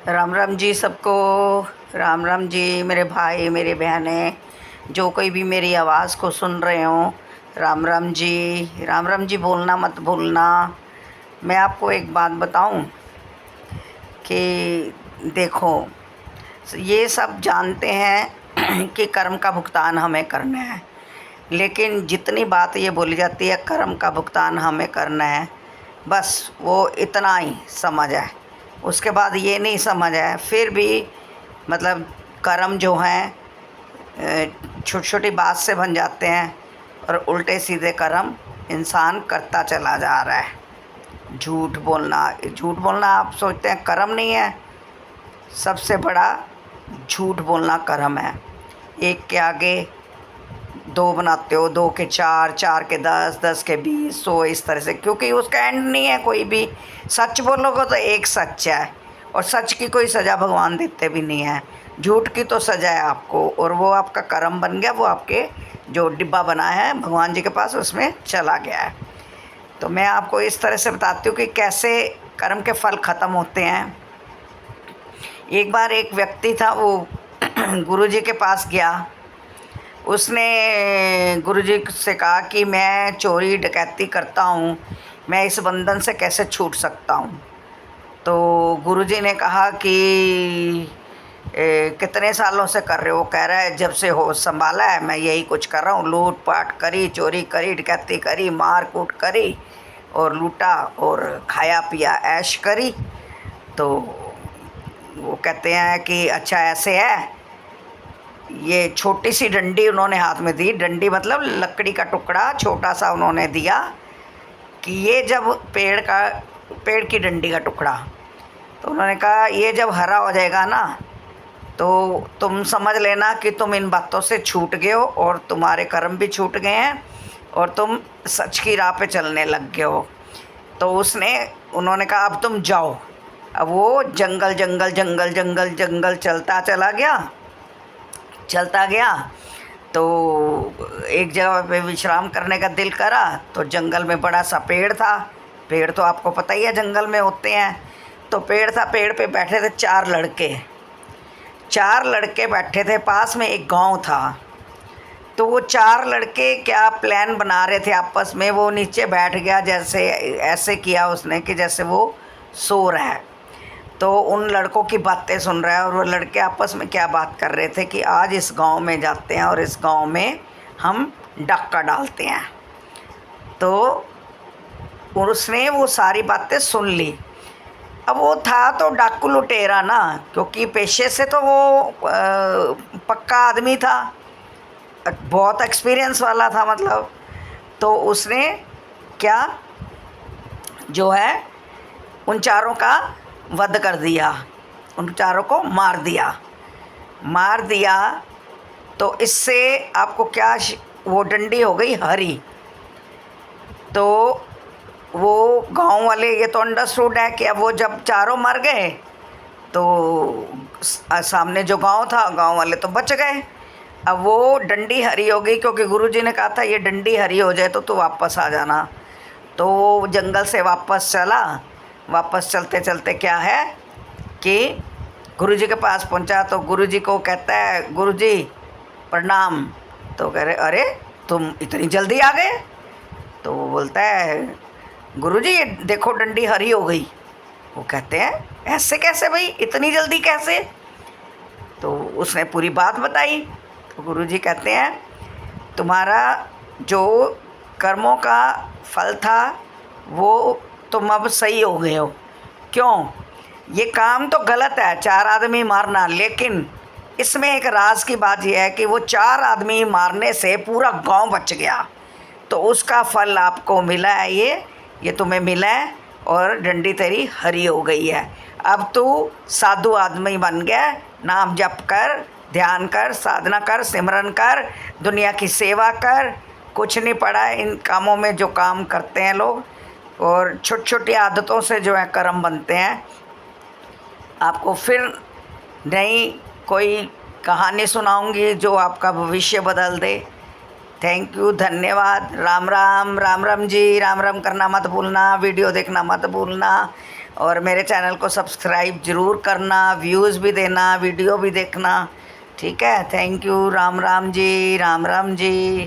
राम राम जी सबको। राम राम जी मेरे भाई मेरी बहनें, जो कोई भी मेरी आवाज़ को सुन रहे हो, राम राम जी। राम राम जी बोलना मत भूलना। मैं आपको एक बात बताऊं कि देखो, ये सब जानते हैं कि कर्म का भुगतान हमें करना है, लेकिन जितनी बात ये बोली जाती है कर्म का भुगतान हमें करना है, बस वो इतना ही समझ है। उसके बाद ये नहीं समझ है। फिर भी मतलब कर्म जो हैं छोटी छोटी बात से बन जाते हैं और उल्टे सीधे कर्म इंसान करता चला जा रहा है। झूठ बोलना आप सोचते हैं कर्म नहीं है, सबसे बड़ा झूठ बोलना कर्म है। एक के आगे दो बनाते हो, दो के चार, चार के दस, दस के 20, 100, इस तरह से, क्योंकि उसका एंड नहीं है कोई भी। सच बोलोगे तो एक सच है, और सच की कोई सज़ा भगवान देते भी नहीं है। झूठ की तो सज़ा है आपको, और वो आपका कर्म बन गया, वो आपके जो डिब्बा बना है भगवान जी के पास उसमें चला गया है। तो मैं आपको इस तरह से बताती हूँ कि कैसे कर्म के फल ख़त्म होते हैं। एक बार एक व्यक्ति था, वो गुरुजी के पास गया। उसने गुरुजी से कहा कि मैं चोरी डकैती करता हूँ, मैं इस बंधन से कैसे छूट सकता हूँ। तो गुरुजी ने कहा कि कितने सालों से कर रहे हो? कह रहा है जब से होश संभाला है मैं यही कुछ कर रहा हूँ। लूट पाट करी, चोरी करी, डकैती करी, मार कूट करी, और लूटा और खाया पिया ऐश करी। तो वो कहते हैं कि अच्छा ऐसे है। ये छोटी सी डंडी उन्होंने हाथ में दी, डंडी मतलब लकड़ी का टुकड़ा छोटा सा उन्होंने दिया कि ये जब पेड़ की डंडी का टुकड़ा, तो उन्होंने कहा ये जब हरा हो जाएगा ना, तो तुम समझ लेना कि तुम इन बातों से छूट गए हो, और तुम्हारे कर्म भी छूट गए हैं, और तुम सच की राह पे चलने लग गए हो। तो उन्होंने कहा अब तुम जाओ। अब वो जंगल जंगल जंगल जंगल जंगल चलता गया। तो एक जगह पे विश्राम करने का दिल करा, तो जंगल में बड़ा सा पेड़ था। पेड़ तो आपको पता ही है जंगल में होते हैं। तो पेड़ था, पेड़ पे बैठे थे चार लड़के बैठे थे। पास में एक गांव था। तो वो चार लड़के क्या प्लान बना रहे थे आपस में। वो नीचे बैठ गया, जैसे ऐसे किया उसने कि जैसे वो सो रहा है, तो उन लड़कों की बातें सुन रहा है। और वो लड़के आपस में क्या बात कर रहे थे कि आज इस गांव में जाते हैं और इस गांव में हम डाका डालते हैं। तो उसने वो सारी बातें सुन ली। अब वो था तो डाकू लुटेरा ना, क्योंकि पेशे से तो वो पक्का आदमी था, बहुत एक्सपीरियंस वाला था मतलब। तो उसने क्या जो है उन चारों का वध कर दिया, उन चारों को मार दिया। तो इससे आपको क्या, वो डंडी हो गई हरी। तो वो गांव वाले ये तो अंडरस्टूड है कि अब वो जब चारों मर गए तो सामने जो गांव था, गांव वाले तो बच गए। अब वो डंडी हरी हो गई, क्योंकि गुरुजी ने कहा था ये डंडी हरी हो जाए तो तू वापस आ जाना। तो वो जंगल से वापस चला। वापस चलते चलते क्या है कि गुरुजी के पास पहुंचा, तो गुरुजी को कहता है गुरुजी प्रणाम। तो कह रहे अरे तुम इतनी जल्दी आ गए? तो वो बोलता है गुरुजी ये देखो डंडी हरी हो गई। वो कहते हैं ऐसे कैसे भाई, इतनी जल्दी कैसे? तो उसने पूरी बात बताई। तो गुरुजी कहते हैं तुम्हारा जो कर्मों का फल था वो तुम अब सही हो गए हो। क्यों? ये काम तो गलत है, चार आदमी मारना, लेकिन इसमें एक राज की बात यह है कि वो चार आदमी मारने से पूरा गांव बच गया। तो उसका फल आपको मिला है, ये तुम्हें मिला है, और डंडी तेरी हरी हो गई है। अब तू साधु आदमी बन गया। नाम जप कर, ध्यान कर, साधना कर, सिमरन कर, दुनिया की सेवा कर। कुछ नहीं पड़ा है इन कामों में जो काम करते हैं लोग, और छोटी छोटी आदतों से जो है कर्म बनते हैं। आपको फिर नई कोई कहानी सुनाऊंगी जो आपका भविष्य बदल दे। थैंक यू, धन्यवाद। राम राम। राम राम जी। राम राम करना मत भूलना, वीडियो देखना मत भूलना, और मेरे चैनल को सब्सक्राइब ज़रूर करना, व्यूज़ भी देना, वीडियो भी देखना। ठीक है, thank you. Ram Ram ji, Ram Ram ji.